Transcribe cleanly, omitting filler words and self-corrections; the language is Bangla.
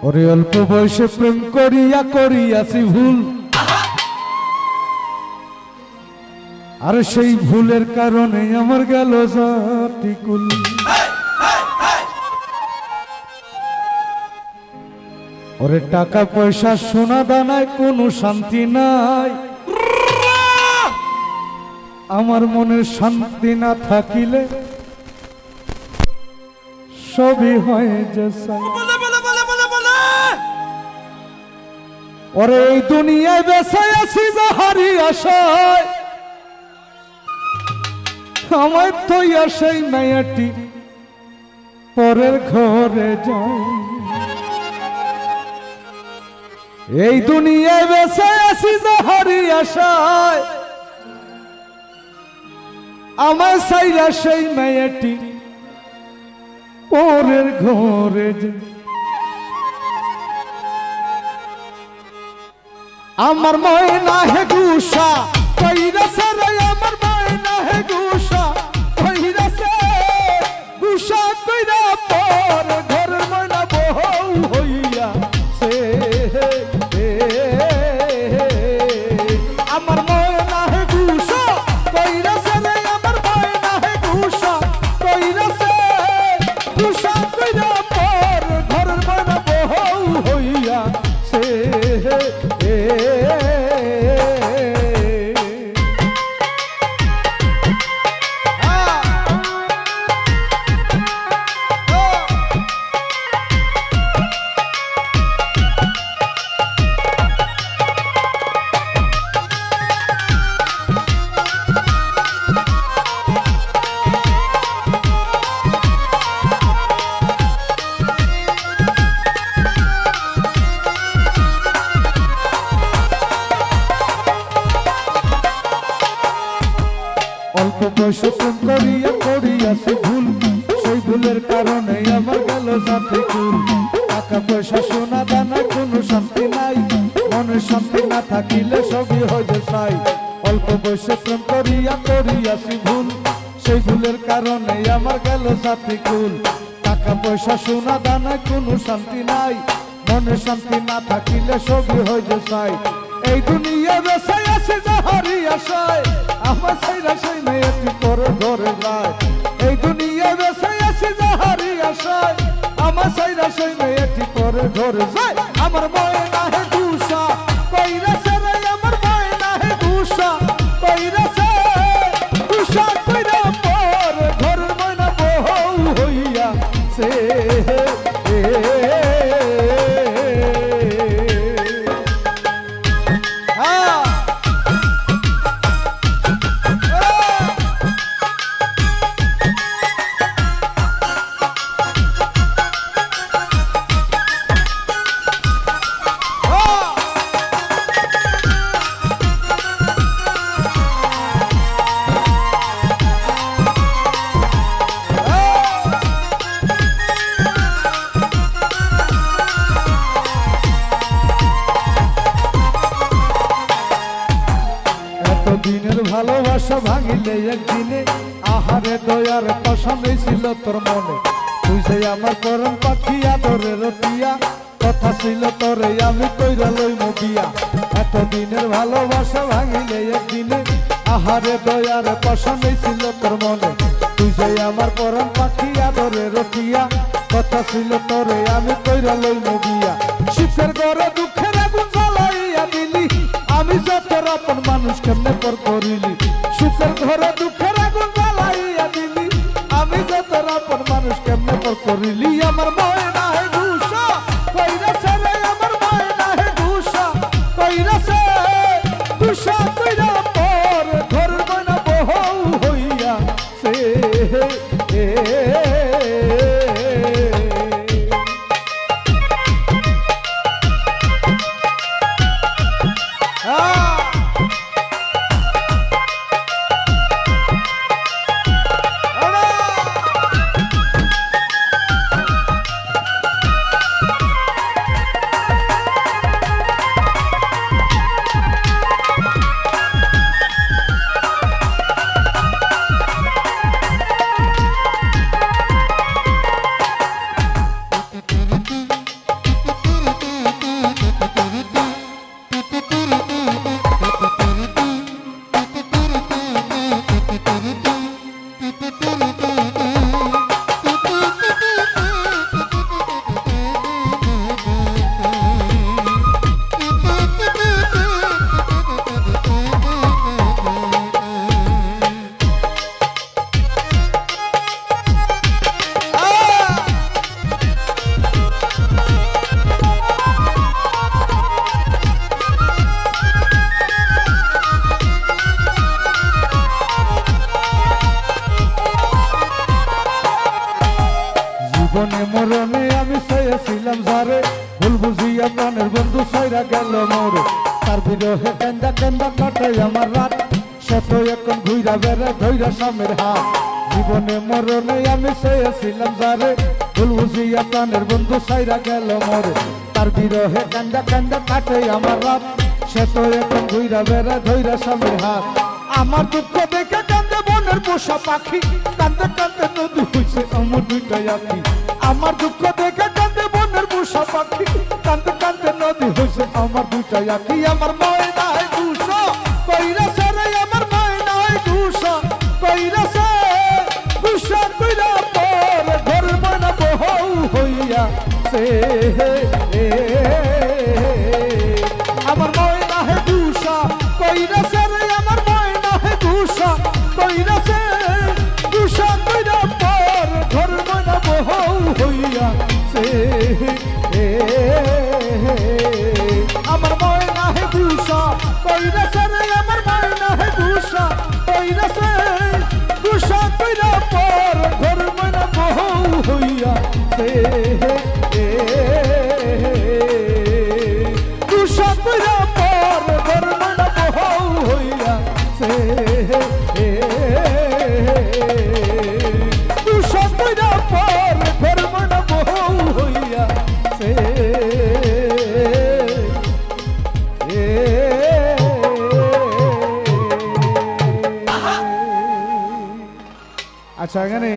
ওরে অল্প বয়সে প্রেম করিয়া করিয়াছি ভুল, আর সেই ভুলের কারণে আমার গেল জাতিকুল। ওরে টাকা পয়সা সোনা দানায় কোনো শান্তি নাই, আমার মনের শান্তি না থাকিলে সবই হয় যে চাই। ওরে এই দুনিয়ায় বেঁচে আছি যাহারি আশায়, আমার তো সেই মেয়েটি পরের ঘরে যায়। এই দুনিয়ায় বেঁচে আছি যাহারি আশায়, আমার সাইরা সেই মেয়েটি পরের ঘরে যায়। আমার ময়না হে গুসা কইরাছে রে, আমার ময়না হে গুসা কইরাছে, গুসা কইরা পর ঘর ময়না বউ হইয়া সে। আমার ময়না হে গুসা কইরাছে রে, আমার ময়না হে গুসা কইরাছে, গুসা কইরা পর ঘর ময়না বউ হইয়া সে। অল্প বয়সে প্রেম করিয়া করিয়াছি ভুল, সেই ভুলের কারণে আমার গেল জাতিকুল। টাকা পয়সা সোনা দানা কোনো শান্তি নাই, মনের শান্তি না থাকিলে সবই হয় যে চাই। অল্প বয়সে প্রেম করিয়া করিয়াছি ভুল, সেই ভুলের কারণে আমার গেল জাতিকুল। টাকা পয়সা সোনা দানা কোনো শান্তি নাই, মনের শান্তি না থাকিলে সবই হয় যে চাই। এই দুনিয়া বেঁচে আছে যাহারি আশায়, আমার সাইরা সেই মেয়েটি পরের ঘরে যায়। এই দুনিয়া বেঁচে আছে যাহারি আশায়, আমার সাইরা সেই মেয়েটি পরের ঘরে যায়। আমার ময়না হে গুসা কইরাছে রে, আমার ময়না হে গুসা কইরাছে, গুসা কইরা পর ঘরের ময়না বউ হইয়া সে। দিনের ভালোবাসা ভাঙিলে একদিনে, আহারে দয়ার পছন্দ ছিল তোর মনে। তুই যে আমার পরম পাখি আদরের টিয়া, কথা ছিল তোরে আমি কইরা লইব বিয়া। এত দিনের ভালোবাসা ভাঙিলে একদিনে, আহারে দয়ার পছন্দ ছিল তোর মনে। তুই যে আমার পরম পাখি আদরের টিয়া, কথা ছিল তোরে আমি কইরা লইব বিয়া। সুখের ঘরে দুঃখের আগুন জ্বালাইয়া দিলি, আমি যত আপন মানুষ কেমনে পর করিলি। সুখের ঘরে দুঃখের আগুন জ্বালাইয়া দিলি, আমি যত আপন মানুষ কেমনে পর করিলি। আমার ময়না হে গুসা কইরাছে রে, আমার ময়না হে গুসা কইরাছে, গুসা কইরা পর ঘর ময়না বউ হইয়া সে। চেয়েছিলাম যারে ভুল বুঝিয়া প্রাণের বন্ধু সাইরা গেল মোরে তার বিরহে কেন্দা কেন্দা কাটে আমার রাত সে তো এখন ঘুইরা বেড়ে ধইরা স্বামীর হাত জীবনে মরণে আমি চেয়েছিলাম যারে ভুল বুঝিয়া প্রাণের বন্ধু সাইরা গেল মোরে তার বিরহে কেন্দা কেন্দা কাটে আমার রাত সে তো এখন ঘুইরা বেড়ে ধইরা স্বামীর হাত আমার দুঃখ দেখে কান্দে বনের পোষা পাখি কান্দে কান্দে নদী হইছে আমার দুইটা আঁখি আমার দুঃখ দেখে কান্দে বনের পোষা পাখি কান্দে কান্দে নদী হইছে আমার দুইটা আঁখি আমার ময়নায় দুশো কইরাছে রে আমার ময়নায় দুশো কইরাছে দুশো কইরা পর ঘর ময়না বহু হইয়া সে আমার ময়নায় দুশো কইরাছে রে আমার ময়নায় দুশো কইরাছে দুশো কইরা পর ঘর ময়না বহু হইয়া সে আমার ময়নায় দুশো কইরাছে রে আমার ময়নায় দুশো কইরাছে দুশো কইরা পর ঘর ময়না বহু হইয়া সে দুশো কইরা পর ঘর ময়না বহু হইয়া সে দুশো কইরা পর ঘর ময়না বহু হইয়া সে আচ্ছা এখানে